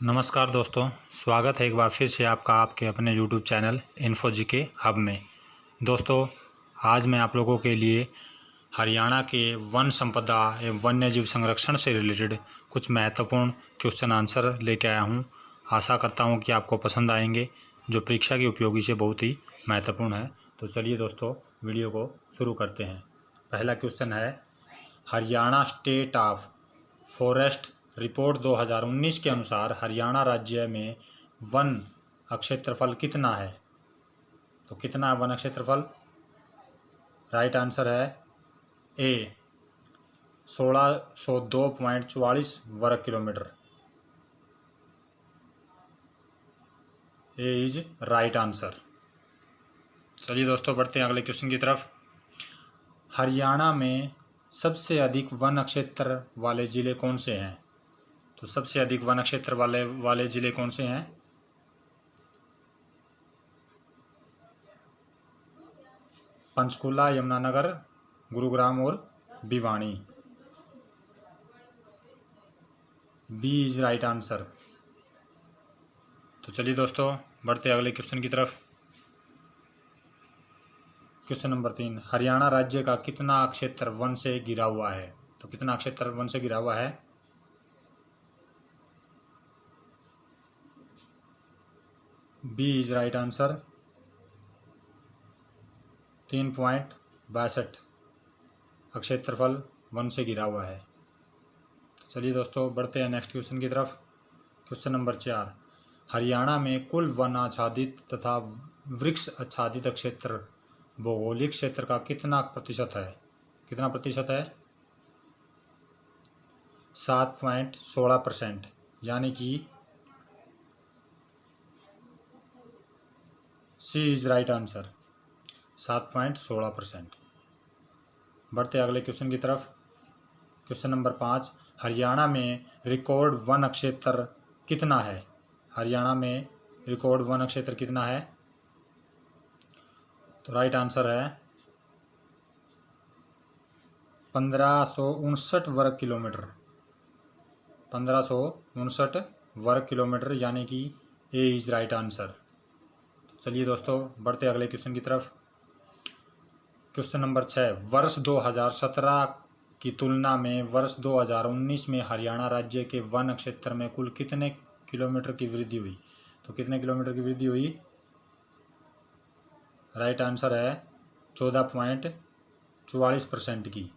नमस्कार दोस्तों, स्वागत है एक बार फिर से आपका आपके अपने YouTube channel info GK hub में। दोस्तों, आज मैं आप लोगों के लिए हरियाणा के वन संपदा एवं वन्य जीव संरक्षण से रिलेटेड कुछ महत्वपूर्ण क्वेश्चन आंसर लेके आया हूँ। आशा करता हूँ कि आपको पसंद आएंगे, जो परीक्षा की उपयोगी से बहुत ही महत्वपूर्ण है। तो चलिए दोस्तों, वीडियो को शुरू करते हैं। पहला क्वेश्चन है, Haryana state of forest report 2019 के अनुसार हरियाणा राज्य में वन क्षेत्रफल कितना है? तो कितना वन क्षेत्रफल? राइट आंसर है ए 1602.44 वर्ग kilometre. A is right answer. चलिए दोस्तों, बढ़ते हैं अगले क्वेश्चन की तरफ। हरियाणा में सबसे अधिक वन क्षेत्र वाले जिले कौन से हैं? तो सबसे अधिक वन क्षेत्र वाले जिले कौन से हैं? पंचकुला, यमुनानगर, गुरुग्राम और Bhiwani. B is right answer. तो चलिए दोस्तों, बढ़ते अगले क्वेश्चन की तरफ। क्वेश्चन नंबर 3, हरियाणा राज्य का कितना क्षेत्र वन से घिरा हुआ है? तो कितना क्षेत्र वन से घिरा हुआ है? B is right answer. 3.62 क्षेत्रफल वन से घिरा हुआ है। तो चलिए दोस्तों, बढ़ते हैं नेक्स्ट क्वेश्चन की तरफ। क्वेश्चन नंबर 4, हरियाणा में कुल वन आच्छादित तथा वृक्ष आच्छादित क्षेत्र भौगोलिक क्षेत्र का कितना प्रतिशत है? कितना प्रतिशत है? 7.16%, यानी कि सी इज राइट आंसर। 7.16%। बढ़ते अगले क्वेश्चन की तरफ। क्वेश्चन नंबर 5, हरियाणा में रिकॉर्ड वन क्षेत्र कितना है? हरियाणा में रिकॉर्ड वन क्षेत्र कितना है? तो राइट आंसर है 1559 वर्ग किलोमीटर। 1559 वर्ग किलोमीटर, यानी कि ए इज राइट आंसर। चलिए दोस्तों, बढ़ते अगले क्वेश्चन की तरफ। क्वेश्चन नंबर 6, वर्ष 2017 की तुलना में वर्ष 2019 में हरियाणा राज्य के वन क्षेत्र में कुल कितने किलोमीटर की वृद्धि हुई? तो कितने किलोमीटर की वृद्धि हुई? राइट आंसर है 14.44% की,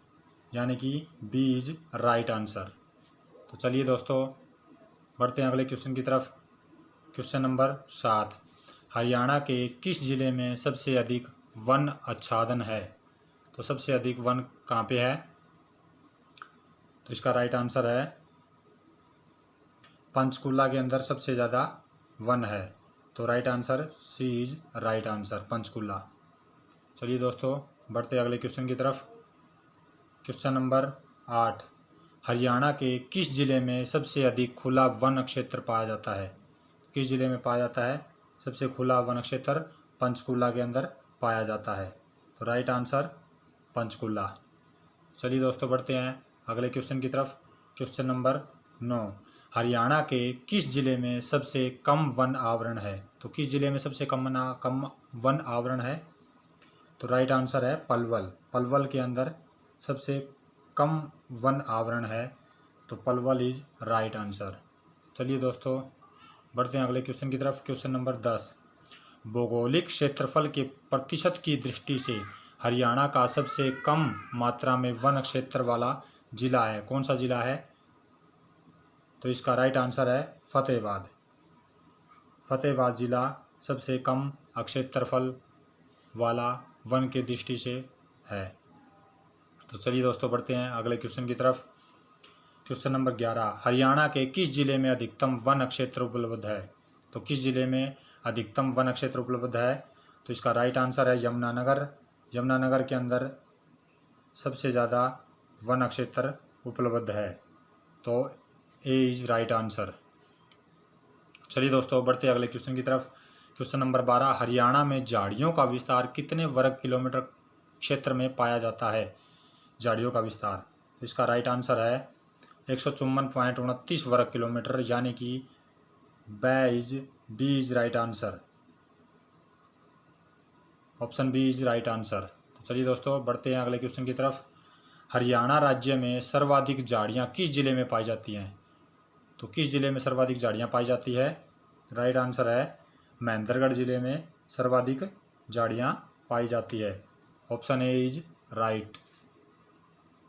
यानी कि बी इज राइट आंसर। तो चलिए दोस्तों, बढ़ते हैं अगले क्वेश्चन की तरफ। क्वेश्चन नंबर 7, हरियाणा के किस जिले में सबसे अधिक वन आच्छादन है? तो सबसे अधिक वन कहाँ पे है? तो इसका राइट आंसर है पंचकुला के अंदर सबसे ज़्यादा वन है। तो right answer C is right answer, Panchkula. चलिए दोस्तों, बढ़ते अगले क्वेश्चन की तरफ। क्वेश्चन नंबर 8, हरियाणा के किस जिले में सबसे अधिक खुला वन क्षेत्र पाया जाता है? किस जिले में पाया जाता है सबसे खुला वन क्षेत्र? पंचकुला के अंदर पाया जाता है। तो राइट आंसर पंचकुला। चलिए दोस्तों, बढ़ते हैं अगले क्वेश्चन की तरफ। क्वेश्चन नंबर 9, हरियाणा के किस जिले में सबसे कम वन आवरण है? तो किस जिले में सबसे कम वन आवरण है? तो राइट आंसर है पलवल। पलवल के अंदर सबसे कम वन आवरण है। तो पलवल इज राइट आंसर। चलिए दोस्तों, बढ़ते हैं अगले क्वेश्चन की तरफ। क्वेश्चन नंबर 10, भौगोलिक क्षेत्रफल के प्रतिशत की दृष्टि से हरियाणा का सबसे कम मात्रा में वन क्षेत्र वाला जिला है? कौन सा जिला है? तो इसका राइट आंसर है फतेहाबाद। फतेहाबाद जिला सबसे कम क्षेत्रफल वाला वन के दृष्टि से है। तो चलिए दोस्तों, बढ़ते हैं अगले क्वेश्चन की तरफ। क्वेश्चन नंबर 11, हरियाणा के किस जिले में अधिकतम वन क्षेत्र उपलब्ध है? तो किस जिले में अधिकतम वन क्षेत्र उपलब्ध है? तो इसका राइट आंसर है यमुनानगर। यमुनानगर के अंदर सबसे ज़्यादा वन क्षेत्र उपलब्ध है। तो ए इज राइट आंसर। चलिए दोस्तों, बढ़ते अगले क्वेश्चन की तरफ। क्वेश्चन नंबर 12, हरियाणा में झाड़ियों का विस्तार कितने वर्ग किलोमीटर क्षेत्र में पाया जाता है? झाड़ियों का विस्तार, तो इसका राइट आंसर है 154.29 वर्ग किलोमीटर, यानी कि B is right answer. Option B is right answer. तो चलिए दोस्तों बढ़ते हैं अगले क्वेश्चन की तरफ। हरियाणा राज्य में सर्वाधिक झाड़ियाँ किस जिले में पाई जाती हैं? तो किस जिले में सर्वाधिक झाड़ियाँ पाई जाती है? राइट आंसर है महेंद्रगढ़ जिले में सर्वाधिक झाड़ियाँ पाई जाती है। Option A is right.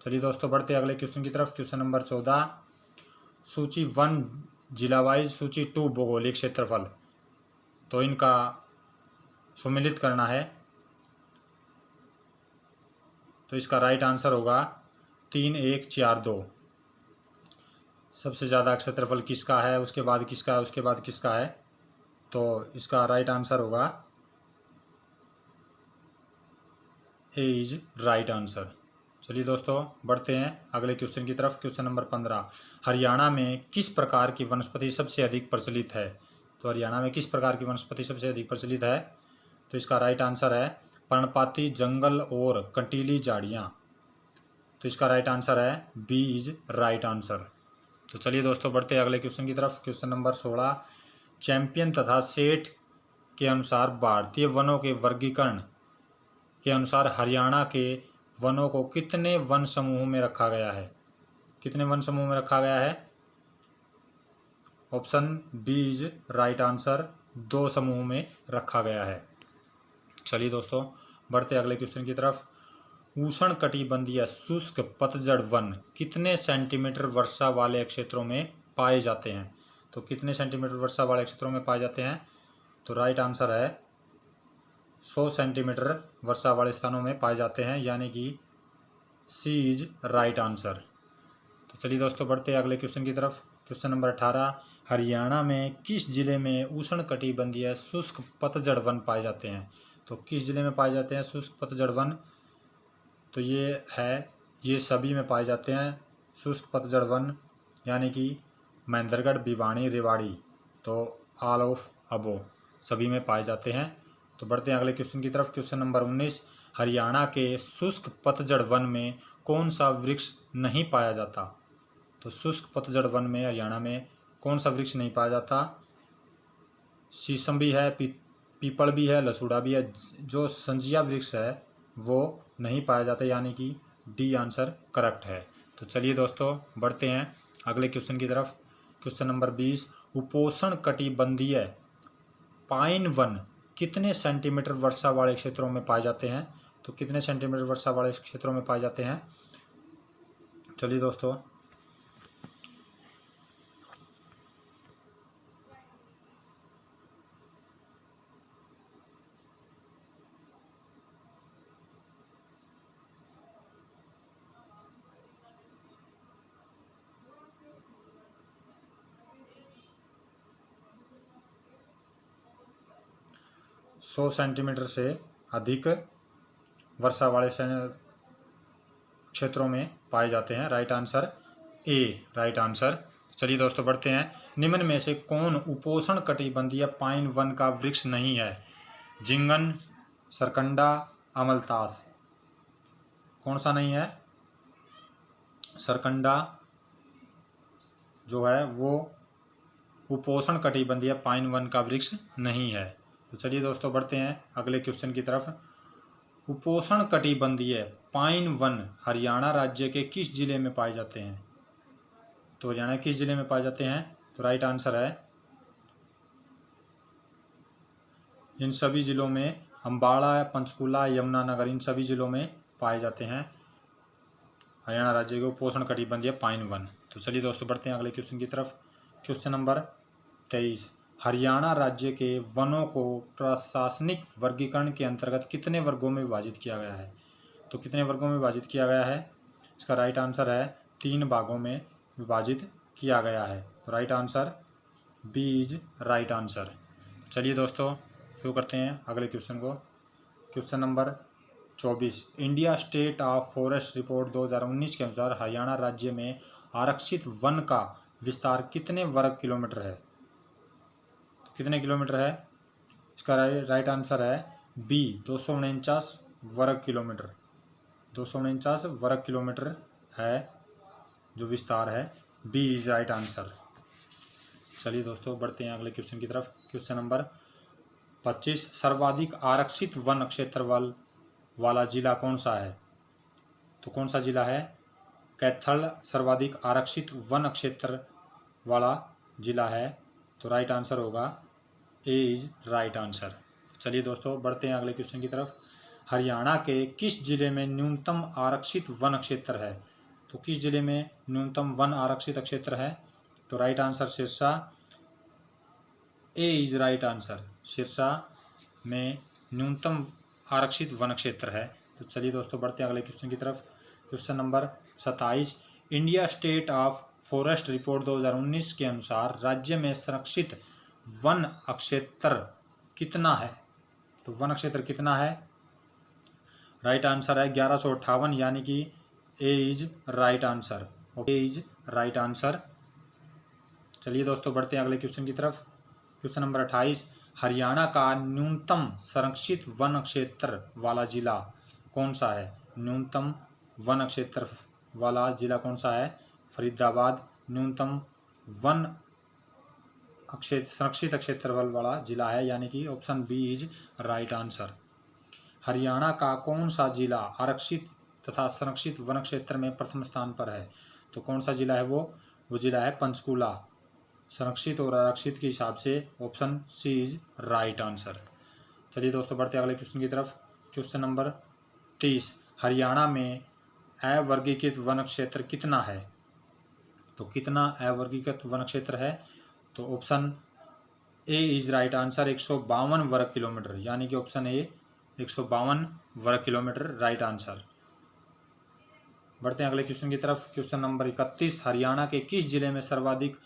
चलिए दोस्तों बढ़ते हैं अगले क्वेश्चन की तरफ। क्वेश्चन नंबर 14, सूची 1 जिला वाइज, सूची 2 भौगोलिक क्षेत्रफल। तो इनका सुमेलित करना है। तो इसका राइट आंसर होगा 3, 1, 4, 2। सबसे ज़्यादा क्षेत्रफल किसका है, उसके बाद किसका है, उसके बाद किसका है? तो इसका राइट आंसर होगा ए इज राइट आंसर। चलिए दोस्तों बढ़ते हैं अगले क्वेश्चन की तरफ। क्वेश्चन नंबर 15, हरियाणा में किस प्रकार की वनस्पति सबसे अधिक प्रचलित है? तो हरियाणा में किस प्रकार की वनस्पति सबसे अधिक प्रचलित है? तो इसका राइट आंसर है पर्णपाती जंगल और कंटीली झाड़ियाँ। तो इसका राइट आंसर है बी इज राइट आंसर। तो चलिए दोस्तों बढ़ते हैं अगले क्वेश्चन की तरफ। क्वेश्चन नंबर 16, चैंपियन तथा सेठ के अनुसार भारतीय वनों के वर्गीकरण के अनुसार हरियाणा के वनों को कितने वन समूह में रखा गया है? कितने वन समूह में रखा गया है? Option B is right answer, 2 समूह में रखा गया है। चलिए दोस्तों बढ़ते अगले क्वेश्चन की तरफ। उष्ण कटिबंधीय शुष्क पतझड़ वन कितने सेंटीमीटर वर्षा वाले क्षेत्रों में पाए जाते हैं? तो कितने सेंटीमीटर वर्षा वाले क्षेत्रों में पाए जाते हैं? तो राइट आंसर है 100 सेंटीमीटर वर्षा वाले स्थानों में पाए जाते हैं, यानी कि सी इज राइट आंसर। तो चलिए दोस्तों बढ़ते हैं अगले क्वेश्चन की तरफ। क्वेश्चन नंबर 18, हरियाणा में किस जिले में उष्ण कटिबंधीय शुष्क पतझड़ वन पाए जाते हैं? तो किस जिले में पाए जाते हैं शुष्क पतझड़ वन? तो ये सभी में पाए जाते हैं शुष्क पतझड़ वन, यानी कि महेंद्रगढ़, भिवानी, रेवाड़ी। तो ऑल ऑफ अबो सभी में पाए जाते हैं। तो बढ़ते हैं अगले क्वेश्चन की तरफ। क्वेश्चन नंबर 19, हरियाणा के शुष्क पतझड़ वन में कौन सा वृक्ष नहीं पाया जाता? तो शुष्क पतझड़ वन में हरियाणा में कौन सा वृक्ष नहीं पाया जाता? शीशम भी है, पीपल भी है, लसूड़ा भी है। जो संजिया वृक्ष है वो नहीं पाया जाता, यानी कि डी आंसर करेक्ट है। तो चलिए दोस्तों बढ़ते हैं अगले क्वेश्चन की तरफ। क्वेश्चन नंबर 20, उपोष्ण कटिबंधीय पाइन वन कितने सेंटीमीटर वर्षा वाले क्षेत्रों में पाए जाते हैं? तो कितने सेंटीमीटर वर्षा वाले क्षेत्रों में पाए जाते हैं? चलिए दोस्तों 100 सेंटीमीटर से अधिक वर्षा वाले क्षेत्रों में पाए जाते हैं। राइट आंसर ए राइट आंसर। चलिए दोस्तों बढ़ते हैं। निम्न में से कौन उपोष्ण कटिबंधीय पाइन वन का वृक्ष नहीं है? झिंगन, सरकंडा, अमलतास। कौन सा नहीं है? सरकंडा जो है वो उपोष्ण कटिबंधीय पाइन वन का वृक्ष नहीं है। तो चलिए दोस्तों बढ़ते हैं अगले क्वेश्चन की तरफ। उपोष्ण कटिबंधीय पाइन वन हरियाणा राज्य के किस जिले में पाए जाते हैं? तो हरियाणा किस जिले में पाए जाते हैं? तो राइट आंसर है इन सभी जिलों में, अम्बाड़ा, पंचकुला, यमुनानगर, इन सभी जिलों में पाए जाते हैं हरियाणा राज्य के उपोष्ण कटिबंधीय पाइन वन। तो चलिए दोस्तों बढ़ते हैं अगले क्वेश्चन की तरफ। क्वेश्चन नंबर 23, हरियाणा राज्य के वनों को प्रशासनिक वर्गीकरण के अंतर्गत कितने वर्गों में विभाजित किया गया है? तो कितने वर्गों में विभाजित किया गया है? इसका राइट आंसर है 3 भागों में विभाजित किया गया है। तो right answer B is right answer. चलिए दोस्तों शुरू करते हैं अगले क्वेश्चन को। Question number 24, India state of forest report 2019 के अनुसार हरियाणा राज्य में आरक्षित वन का विस्तार कितने वर्ग किलोमीटर है? तो कितने किलोमीटर है? इसका राइट आंसर है बी 249 वर्ग किलोमीटर। 249 वर्ग किलोमीटर है जो विस्तार है। B is right answer. चलिए दोस्तों बढ़ते हैं अगले क्वेश्चन की तरफ। क्वेश्चन नंबर 25, सर्वाधिक आरक्षित वन क्षेत्र वाला जिला कौन सा है? तो कौन सा जिला है? कैथल सर्वाधिक आरक्षित वन क्षेत्र वाला जिला है। तो राइट आंसर होगा ए इज राइट आंसर। चलिए दोस्तों बढ़ते हैं अगले क्वेश्चन की तरफ। हरियाणा के किस जिले में न्यूनतम आरक्षित वन क्षेत्र है? तो किस जिले में न्यूनतम वन आरक्षित क्षेत्र है? तो right answer Sirsa, A is right answer. Sirsa में न्यूनतम आरक्षित वन क्षेत्र है। तो चलिए दोस्तों बढ़ते हैं अगले क्वेश्चन की तरफ। Question number 27, India state of forest report 2019 के अनुसार राज्य में संरक्षित वन क्षेत्र कितना है? तो वन क्षेत्र कितना है? राइट आंसर है 1158, यानी कि A is right answer. A is right answer. चलिए दोस्तों बढ़ते हैं अगले क्वेश्चन की तरफ। क्वेश्चन नंबर 28, हरियाणा का न्यूनतम संरक्षित वन क्षेत्र वाला जिला कौन सा है? न्यूनतम वन क्षेत्र वाला जिला कौन सा है? फरीदाबाद न्यूनतम वन संरक्षित क्षेत्रफल वाला जिला है, यानी कि option B is right answer. Haryana का कौन सा जिला आरक्षित तथा संरक्षित वन क्षेत्र में प्रथम स्थान पर है? तो कौन सा जिला है वो जिला है पंचकूला। संरक्षित और आरक्षित के हिसाब से option C is right answer. चलिए दोस्तों बढ़ते अगले क्वेश्चन की तरफ। क्वेश्चन नंबर 30, हरियाणा में अवर्गीकृत वन क्षेत्र कितना है? तो कितना अवर्गीकृत वन क्षेत्र है? तो option A is right answer, 152 वर्ग किलोमीटर, यानी कि ऑप्शन ए 152 वर्ग किलोमीटर राइट आंसर। बढ़ते हैं अगले क्वेश्चन की तरफ। क्वेश्चन नंबर 31, हरियाणा के किस जिले में सर्वाधिक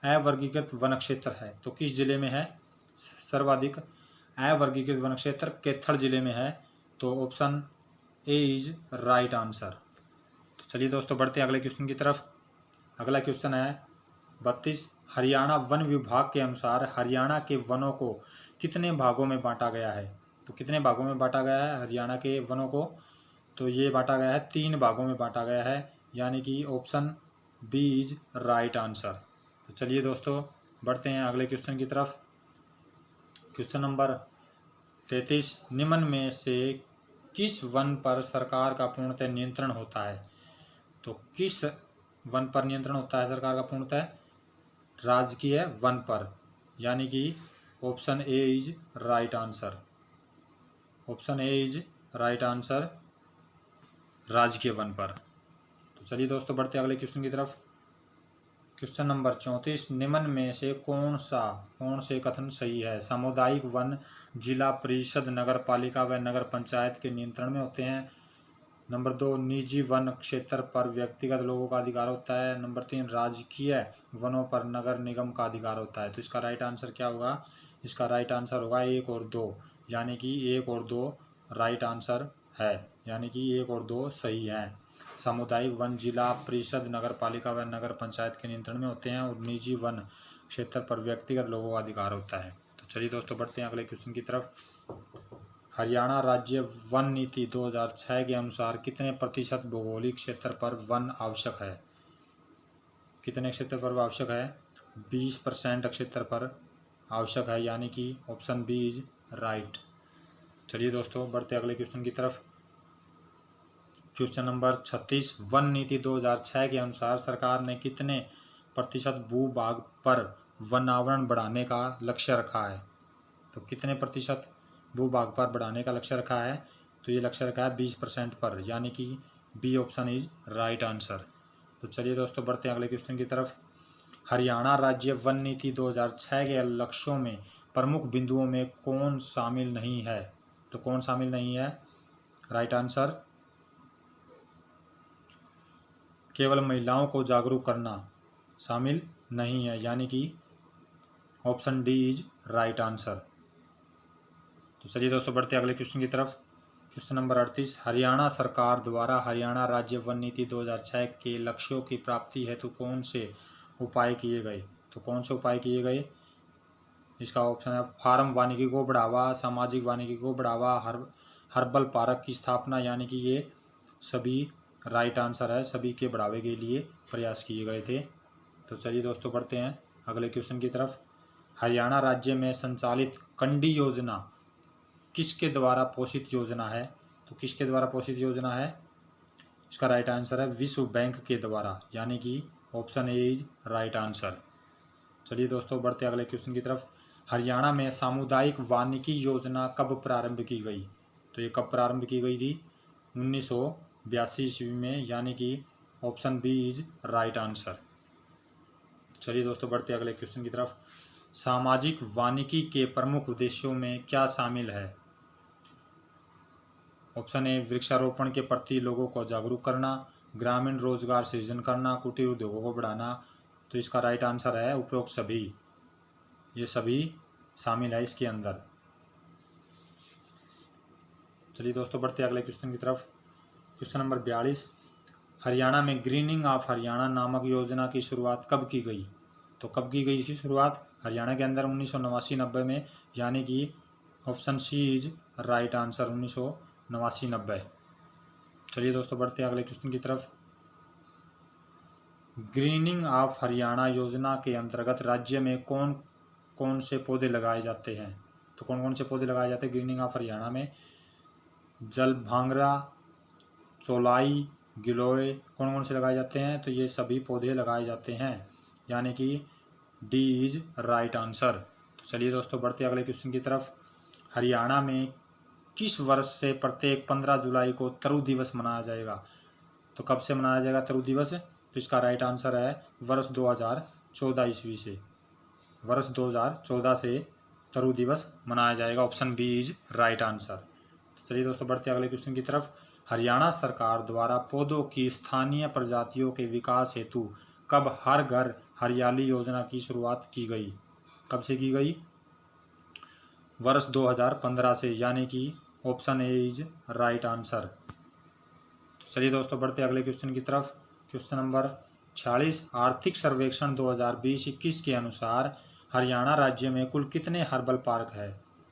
अवर्गीकृत वन क्षेत्र है? तो किस जिले में है सर्वाधिक अवर्गीकृत वन क्षेत्र? कैथल जिले में है। तो option A is right answer. तो चलिए दोस्तों बढ़ते हैं अगले क्वेश्चन की तरफ। अगला क्वेश्चन है 32, हरियाणा वन विभाग के अनुसार हरियाणा के वनों को कितने भागों में बांटा गया है? तो कितने भागों में बांटा गया है हरियाणा के वनों को? तो ये बांटा गया है 3 भागों में बांटा गया है, यानी कि option B is right answer. तो चलिए दोस्तों बढ़ते हैं अगले क्वेश्चन की तरफ। क्वेश्चन नंबर 33, निम्न में से किस वन पर सरकार का पूर्णतः नियंत्रण होता है? तो किस वन पर नियंत्रण होता है सरकार का पूर्णतः? राजकीय वन पर, यानी कि option A is right answer. Option A is right answer, राजकीय वन पर। तो चलिए दोस्तों बढ़ते अगले क्वेश्चन की तरफ। क्वेश्चन नंबर 34, निम्न में से कौन से कथन सही है? सामुदायिक वन जिला परिषद, नगर पालिका व नगर पंचायत के नियंत्रण में होते हैं। नंबर 2, निजी वन क्षेत्र पर व्यक्तिगत लोगों का अधिकार होता है। नंबर 3, राजकीय वनों पर नगर निगम का अधिकार होता है। तो इसका राइट आंसर क्या होगा? इसका राइट आंसर होगा 1 और 2, यानी कि 1 और 2 राइट आंसर है, यानी कि 1 और 2 सही हैं। सामुदायिक वन जिला परिषद, नगर पालिका व नगर पंचायत के नियंत्रण में होते हैं और निजी वन क्षेत्र पर व्यक्तिगत लोगों का अधिकार होता है। तो चलिए दोस्तों बढ़ते हैं अगले क्वेश्चन की तरफ। हरियाणा राज्य वन नीति 2006 के अनुसार कितने प्रतिशत भौगोलिक क्षेत्र पर वन आवश्यक है? कितने क्षेत्र पर आवश्यक है? 20% क्षेत्र पर आवश्यक है, यानी कि ऑप्शन बी इज राइट। चलिए दोस्तों बढ़ते अगले क्वेश्चन की तरफ। क्वेश्चन नंबर 36, वन नीति 2006 के अनुसार सरकार ने कितने प्रतिशत भूभाग पर वनावरण बढ़ाने का लक्ष्य रखा है? तो कितने प्रतिशत भूभाग पर बढ़ाने का लक्ष्य रखा है? तो ये लक्ष्य रखा है 20% पर, यानी कि B option is right answer. तो चलिए दोस्तों बढ़ते हैं अगले क्वेश्चन की तरफ। हरियाणा राज्य वन नीति 2006 के लक्ष्यों में प्रमुख बिंदुओं में कौन शामिल नहीं है? तो कौन शामिल नहीं है? राइट आंसर, केवल महिलाओं को जागरूक करना शामिल नहीं है, यानी कि option D is right answer. तो चलिए दोस्तों बढ़ते अगले क्वेश्चन की तरफ। क्वेश्चन नंबर 38, हरियाणा सरकार द्वारा हरियाणा राज्य वन नीति 2006 के लक्ष्यों की प्राप्ति हेतु कौन से उपाय किए गए? तो कौन से उपाय किए गए? इसका ऑप्शन है फार्म वानिकी को बढ़ावा, सामाजिक वानिकी को बढ़ावा, हर्बल पार्क की स्थापना, यानी कि ये सभी राइट आंसर है, सभी के बढ़ावे के लिए प्रयास किए गए थे। तो चलिए दोस्तों बढ़ते हैं अगले क्वेश्चन की तरफ। हरियाणा राज्य में संचालित कंडी योजना किसके द्वारा पोषित योजना है? तो किसके द्वारा पोषित योजना है? इसका राइट आंसर है विश्व बैंक के द्वारा, यानी कि option A is right answer. चलिए दोस्तों बढ़ते अगले क्वेश्चन की तरफ। हरियाणा में सामुदायिक वानिकी योजना कब प्रारंभ की गई? तो ये कब प्रारंभ की गई थी? 1982 ईस्वी में, यानी कि option B is right answer. चलिए दोस्तों बढ़ते अगले क्वेश्चन की तरफ। सामाजिक वानिकी के प्रमुख उद्देश्यों में क्या शामिल है? ऑप्शन ए वृक्षारोपण के प्रति लोगों को जागरूक करना, ग्रामीण रोजगार सृजन करना, कुटीर उद्योगों को बढ़ाना। तो इसका राइट आंसर है उपरोक्त सभी, ये सभी शामिल है इसके अंदर। चलिए दोस्तों बढ़ते अगले क्वेश्चन की तरफ। Question number 42। हरियाणा में ग्रीनिंग ऑफ हरियाणा नामक योजना की शुरुआत कब की गई? तो कब की गई इसकी शुरुआत? हरियाणा के अंदर 1989-90 में, यानी कि option C is right answer, 1989-90। चलिए दोस्तों बढ़ते हैं अगले क्वेश्चन की तरफ। ग्रीनिंग ऑफ हरियाणा योजना के अंतर्गत राज्य में कौन कौन से पौधे लगाए जाते हैं? तो कौन कौन से पौधे लगाए जाते हैं ग्रीनिंग ऑफ हरियाणा में? जलभांगरा, चौलाई, गिलोय, कौन कौन से लगाए जाते हैं? तो ये सभी पौधे लगाए जाते हैं, यानी कि डी इज राइट आंसर। तो चलिए दोस्तों बढ़ते अगले क्वेश्चन की तरफ। हरियाणा में किस वर्ष से प्रत्येक 15 जुलाई को तरु दिवस मनाया जाएगा? तो कब से मनाया जाएगा तरु दिवस? तो इसका राइट आंसर है वर्ष 2014 ईस्वी से, वर्ष 2014 से तरु दिवस मनाया जाएगा, option B is right answer. चलिए दोस्तों बढ़ते अगले क्वेश्चन की तरफ। हरियाणा सरकार द्वारा पौधों की स्थानीय प्रजातियों के विकास हेतु कब हर घर हरियाली योजना की शुरुआत की गई? कब से की गई? वर्ष 2015 से, यानी कि option A is right answer. चलिए दोस्तों बढ़ते अगले क्वेश्चन की तरफ। Question number 46। आर्थिक सर्वेक्षण 2020-21 के अनुसार हरियाणा राज्य में कुल कितने हर्बल पार्क है?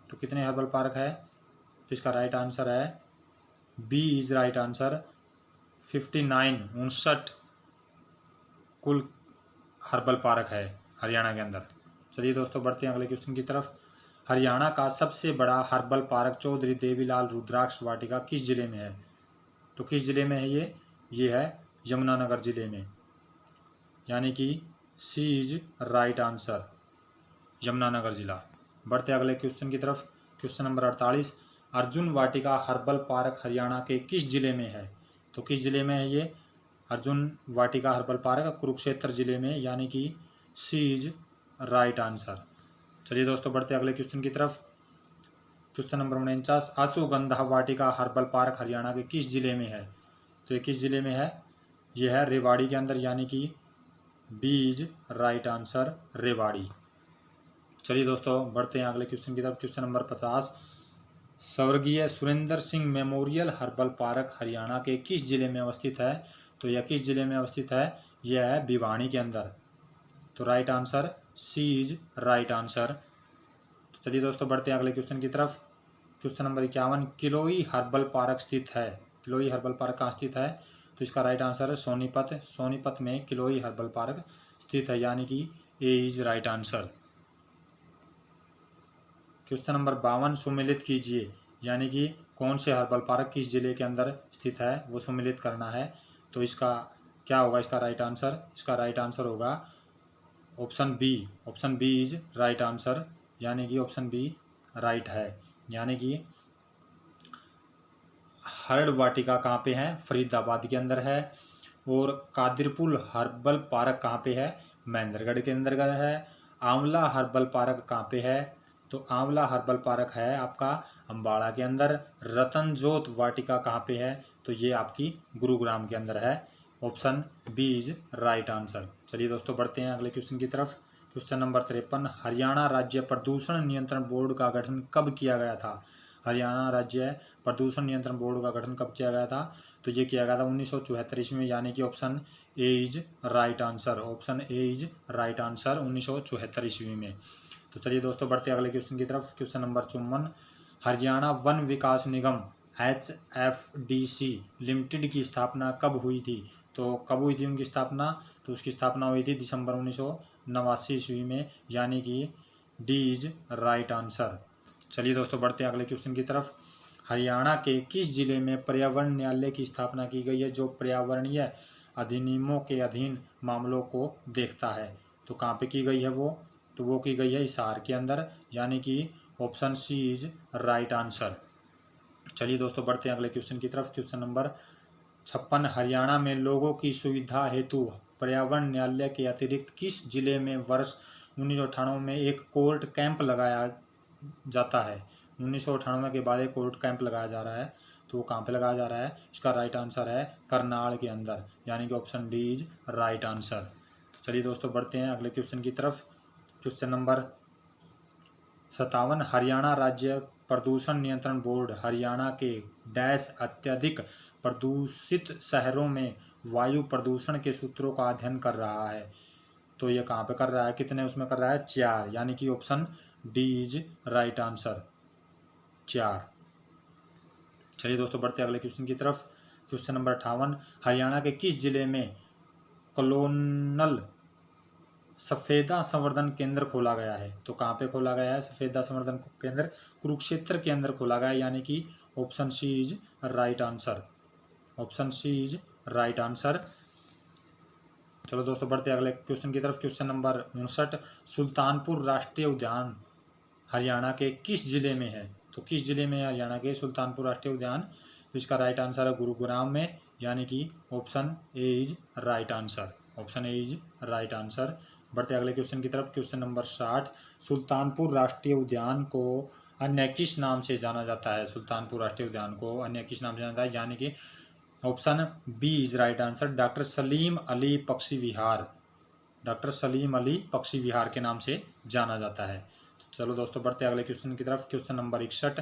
तो कितने हर्बल पार्क है? तो इसका राइट आंसर है बी इज राइट आंसर, 59 कुल हर्बल पार्क है हरियाणा के अंदर। चलिए दोस्तों बढ़ते हैं अगले क्वेश्चन की तरफ। हरियाणा का सबसे बड़ा हर्बल पार्क चौधरी देवीलाल रुद्राक्ष वाटिका किस जिले में है? तो किस जिले में है ये है यमुनानगर जिले में, यानी कि सी इज राइट आंसर, यमुनानगर जिला। बढ़ते अगले क्वेश्चन की तरफ। Question number 48। अर्जुन वाटिका हर्बल पार्क हरियाणा के किस जिले में है? तो किस जिले में है ये अर्जुन वाटिका हर्बल पार्क? कुरुक्षेत्र जिले में, यानी कि सी इज राइट आंसर। चलिए दोस्तों बढ़ते अगले क्वेश्चन की तरफ। Question number 49। अश्वगंधा वाटिका हर्बल पार्क हरियाणा के किस जिले में है? तो ये किस जिले में है? ये है रेवाड़ी के अंदर, यानी कि B is right answer, Rewari. चलिए दोस्तों बढ़ते हैं अगले क्वेश्चन की तरफ। Question number 50। स्वर्गीय Surendra Singh memorial herbal park Haryana के किस जिले में अवस्थित है? तो यह किस जिले में अवस्थित है? यह है भिवानी के अंदर। तो right answer C is right answer. चलिए दोस्तों बढ़ते हैं अगले क्वेश्चन की तरफ। Question number 51। Kiloi herbal park स्थित है? किलोई हर्बल पार्क कहाँ स्थित है? तो इसका राइट आंसर है सोनीपत। सोनीपत में किलोई हर्बल पार्क स्थित है, यानी कि A is right answer. Question number 52। सुमेलित कीजिए, यानी कि कौन से हर्बल पार्क किस जिले के अंदर स्थित है वो सुमेलित करना है। तो इसका क्या होगा इसका राइट आंसर? इसका राइट आंसर होगा option B. Option B is right answer, यानी कि ऑप्शन बी राइट है। यानी कि हर्ड वाटिका कहाँ पे है? फरीदाबाद के अंदर है। और कादिरपुर हर्बल पार्क कहाँ पे है? महेंद्रगढ़ के अंदर है। आंवला हर्बल पार्क कहाँ पे है? तो आंवला हर्बल पार्क है आपका अम्बाड़ा के अंदर। रतनजोत वाटिका कहाँ पे है? तो ये आपकी गुरुग्राम के अंदर है, option B is right answer. चलिए दोस्तों बढ़ते हैं अगले क्वेश्चन की तरफ। Question number 53। हरियाणा राज्य प्रदूषण नियंत्रण बोर्ड का गठन कब किया गया था? हरियाणा राज्य प्रदूषण नियंत्रण बोर्ड का गठन कब किया गया था? तो ये किया गया था 1974 ईस्वी में, यानी कि option A is right answer. Option A is right answer, 1974 ईस्वी में। तो चलिए दोस्तों बढ़ते अगले क्वेश्चन की तरफ। Question number 54। हरियाणा वन विकास निगम HFDC लिमिटेड की स्थापना कब हुई थी? तो कब हुई थी उनकी स्थापना? तो उसकी स्थापना हुई थी दिसंबर 1989 ईस्वी में, यानी कि डी इज राइट आंसर। चलिए दोस्तों बढ़ते हैं अगले क्वेश्चन की तरफ। हरियाणा के किस जिले में पर्यावरण न्यायालय की स्थापना की गई है, जो पर्यावरणीय अधिनियमों के अधीन मामलों को देखता है? तो कहाँ पे की गई है वो? तो वो की गई है हिसार के अंदर, यानी कि option C is right answer. चलिए दोस्तों बढ़ते हैं अगले क्वेश्चन की तरफ। Question number 56। हरियाणा में लोगों की सुविधा हेतु पर्यावरण न्यायालय के अतिरिक्त किस जिले में वर्ष 1998 में एक कोर्ट कैंप लगाया जाता है? 1998 के बाद एक कोर्ट कैंप लगाया जा रहा है, तो वो कहाँ पे लगाया जा रहा है? इसका राइट आंसर है करनाल के अंदर, यानी कि option D is right answer. चलिए दोस्तों बढ़ते हैं अगले क्वेश्चन की तरफ। Question number 57। हरियाणा राज्य प्रदूषण नियंत्रण बोर्ड हरियाणा के डैश अत्यधिक प्रदूषित शहरों में वायु प्रदूषण के सूत्रों का अध्ययन कर रहा है? तो ये कहाँ पे कर रहा है? कितने उसमें कर रहा है? 4, यानी कि option D is right answer, 4। चलिए दोस्तों बढ़ते हैं अगले क्वेश्चन की तरफ। Question number 58। हरियाणा के किस जिले में कॉलोनल सफेदा संवर्धन केंद्र खोला गया है? तो कहाँ पे खोला गया है सफेदा संवर्धन केंद्र? कुरुक्षेत्र के अंदर खोला गया है, यानी कि option C is right answer, option C is right answer. चलो दोस्तों बढ़ते हैं अगले क्वेश्चन की तरफ। Question number 59। सुल्तानपुर राष्ट्रीय उद्यान हरियाणा के किस जिले में है? तो किस जिले में है हरियाणा के सुल्तानपुर राष्ट्रीय उद्यान? तो इसका राइट आंसर है गुरुग्राम में, यानी कि option A is right answer, option A is right answer. बढ़ते अगले क्वेश्चन की तरफ। Question number 60। सुल्तानपुर राष्ट्रीय उद्यान को अन्य किस नाम से जाना जाता है? सुल्तानपुर राष्ट्रीय उद्यान को अन्य किस नाम से जाना जाता है? यानी कि option B is right answer, doctor Salim Ali Pakshi Vihar, doctor Salim Ali Pakshi विहार के नाम से जाना जाता है। चलो दोस्तों बढ़ते अगले क्वेश्चन की तरफ। Question number 61।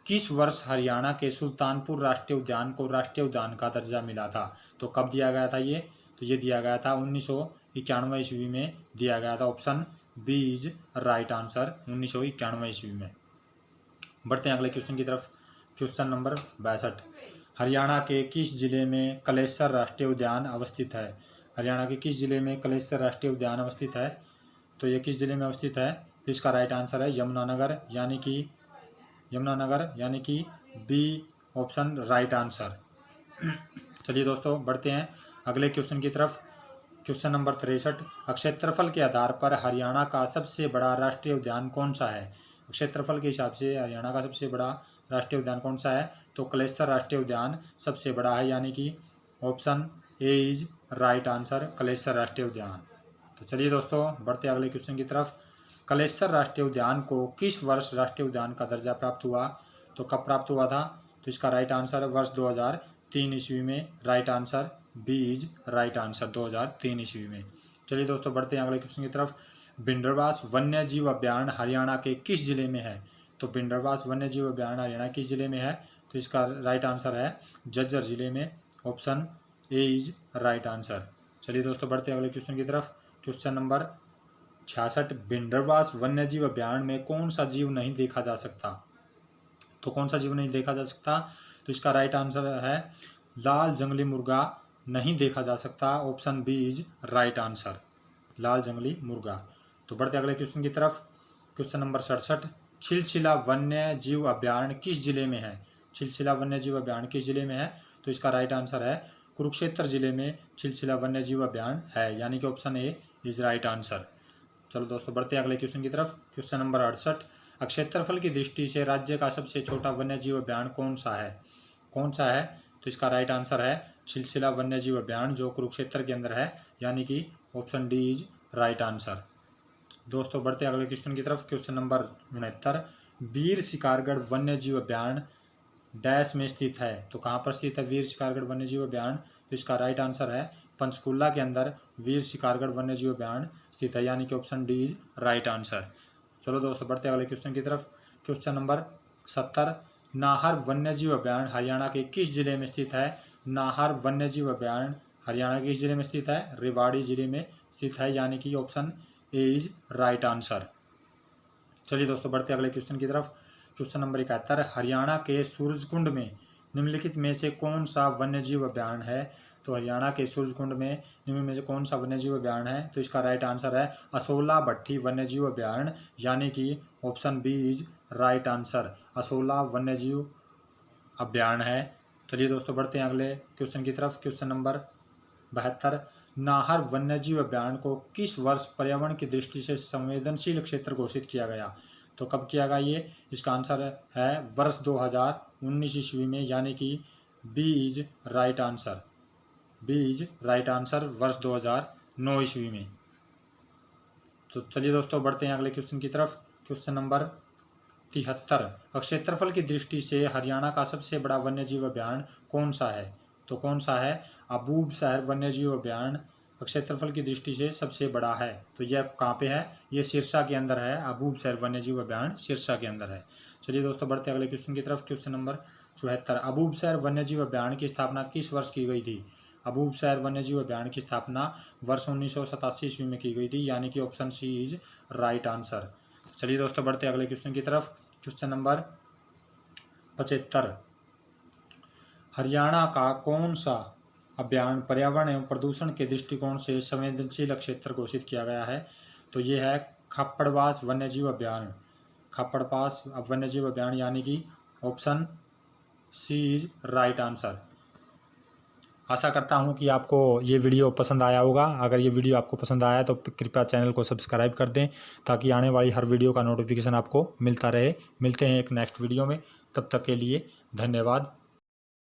किस वर्ष हरियाणा के सुल्तानपुर राष्ट्रीय उद्यान को राष्ट्रीय उद्यान का दर्जा मिला था? तो कब दिया गया था ये? तो ये दिया गया था 1991 ईस्वी में दिया गया था, option B is right answer, 1991 ईस्वी में। बढ़ते हैं अगले क्वेश्चन की तरफ। Question number 62। हरियाणा के किस जिले में कलेसर राष्ट्रीय उद्यान अवस्थित है? हरियाणा के किस जिले में कलेसर राष्ट्रीय उद्यान अवस्थित है? तो ये किस जिले में अवस्थित है? तो इसका राइट आंसर है यमुनानगर, यानी कि यमुनानगर, यानी कि बी ऑप्शन राइट आंसर। चलिए दोस्तों बढ़ते हैं अगले क्वेश्चन की तरफ। Question number 63। क्षेत्रफल के आधार पर हरियाणा का सबसे बड़ा राष्ट्रीय उद्यान कौन सा है? क्षेत्रफल के हिसाब से हरियाणा का सबसे बड़ा राष्ट्रीय उद्यान कौन सा है? तो कलेसर राष्ट्रीय उद्यान सबसे बड़ा है, यानी कि option A is right answer, Kalesar राष्ट्रीय उद्यान। तो चलिए दोस्तों बढ़ते अगले क्वेश्चन की तरफ। कलेसर राष्ट्रीय उद्यान को किस वर्ष राष्ट्रीय उद्यान का दर्जा प्राप्त हुआ? तो कब प्राप्त हुआ था? तो इसका राइट आंसर है वर्ष 2003 ईस्वी में, right answer B is right answer, 2003 ईस्वी में। चलिए दोस्तों बढ़ते हैं अगले क्वेश्चन की तरफ। भिंडरवास वन्य जीव अभ्यारण्य हरियाणा के किस जिले में है? तो भिंडरवास वन्य जीव अभ्यारण्य हरियाणा किस जिले में है? तो इसका राइट आंसर है झज्जर जिले में, option A is right answer. चलिए दोस्तों बढ़ते हैं अगले क्वेश्चन की तरफ। Question number 66। भिंडरवास वन्य जीव अभ्यारण्य में कौन सा जीव नहीं देखा जा सकता? तो कौन सा जीव नहीं देखा जा सकता? तो इसका राइट आंसर है लाल जंगली मुर्गा नहीं देखा जा सकता, option B is right answer, लाल जंगली मुर्गा। तो बढ़ते अगले क्वेश्चन की तरफ। Question number 67। छिलछिला वन्य जीव अभ्यारण्य किस जिले में है? छिलछिला वन्य जीव अभ्यारण्य किस जिले में है? तो इसका राइट आंसर है कुरुक्षेत्र जिले में छिलछिला वन्य जीव अभ्यारण्य है, यानी कि option A is right answer. चलो दोस्तों बढ़ते हैं अगले क्वेश्चन की तरफ। Question number 68। क्षेत्रफल की दृष्टि से राज्य का सबसे छोटा वन्य जीव अभ्यारण्य कौन सा है? कौन सा है? तो इसका राइट आंसर है छिलछिला वन्य जीव अभ्यारण्य, जो कुरुक्षेत्र के अंदर है, यानी कि option D is right answer. दोस्तों बढ़ते अगले क्वेश्चन की तरफ। Question number 69। वीर शिकारगढ़ वन्य जीव अभ्यारण्य डैश में स्थित है? तो कहाँ पर स्थित है वीर शिकारगढ़ वन्य जीव अभ्यारण्य? तो इसका राइट आंसर है पंचकुला के अंदर वीर शिकारगढ़ वन्य जीव अभ्यारण्य स्थित है, यानी कि option D is right answer. चलो दोस्तों बढ़ते अगले क्वेश्चन की तरफ। Question number 70। नाहर वन्य जीव अभ्यारण्य हरियाणा के किस जिले में स्थित है? नाहर वन्य जीव अभ्यारण्य हरियाणा के किस जिले में स्थित है? रेवाड़ी जिले में स्थित है, यानी कि option A is right answer. चलिए दोस्तों बढ़ते अगले क्वेश्चन की तरफ। Question number 71। हरियाणा के सूरजकुंड में निम्नलिखित में से कौन सा वन्य जीव अभ्यारण्य है तो हरियाणा के सूरजकुंड में निम्न में से कौन सा वन्यजीव अभयारण्य है? तो इसका राइट आंसर है असोला भट्टी वन्यजीव अभयारण्य, यानी कि option B is right answer. Asola वन्यजीव अभयारण्य है। चलिए दोस्तों बढ़ते हैं अगले क्वेश्चन की तरफ। क्वेश्चन नंबर 72, नाहर वन्यजीव अभयारण्य को किस वर्ष पर्यावरण की दृष्टि से संवेदनशील क्षेत्र घोषित किया गया? तो कब किया गया ये? इसका आंसर है वर्ष 2019 ईस्वी में, यानी कि B is right answer. B is right answer, वर्ष 2009 ईस्वी में। तो चलिए दोस्तों बढ़ते हैं अगले क्वेश्चन की तरफ। क्वेश्चन नंबर 73, क्षेत्रफल की दृष्टि से हरियाणा का सबसे बड़ा वन्यजीव अभयारण्य कौन सा है? तो कौन सा है? अबूबसैर वन्यजीव अभयारण्य क्षेत्रफल की दृष्टि से सबसे बड़ा है। तो यह कहाँ पे है? ये सिरसा के अंदर है। अबूबसैर वन्यजीव अभयारण्य सिरसा के अंदर है। चलिए दोस्तों बढ़ते हैं अगले क्वेश्चन की तरफ। क्वेश्चन नंबर 74, अबूबसैर वन्यजीव अभयारण्य की स्थापना किस वर्ष की गई थी? अबूबसैर वन्यजीव अभयारण्य की स्थापना वर्ष 1987 ईस्वी में की गई थी, यानी कि option C is right answer. चलिए दोस्तों बढ़ते हैं अगले क्वेश्चन की तरफ। क्वेश्चन नंबर 75, हरियाणा का कौन सा अभयारण्य पर्यावरण एवं प्रदूषण के दृष्टिकोण से संवेदनशील क्षेत्र घोषित किया गया है? तो ये है खप्पड़वास वन्यजीव अभयारण्य। खप्पड़वास वन्यजीव अभयारण्य, यानी कि option C is right answer. आशा करता हूँ कि आपको ये वीडियो पसंद आया होगा। अगर ये वीडियो आपको पसंद आया तो कृपया चैनल को सब्सक्राइब कर दें, ताकि आने वाली हर वीडियो का नोटिफिकेशन आपको मिलता रहे। मिलते हैं एक नेक्स्ट वीडियो में, तब तक के लिए धन्यवाद।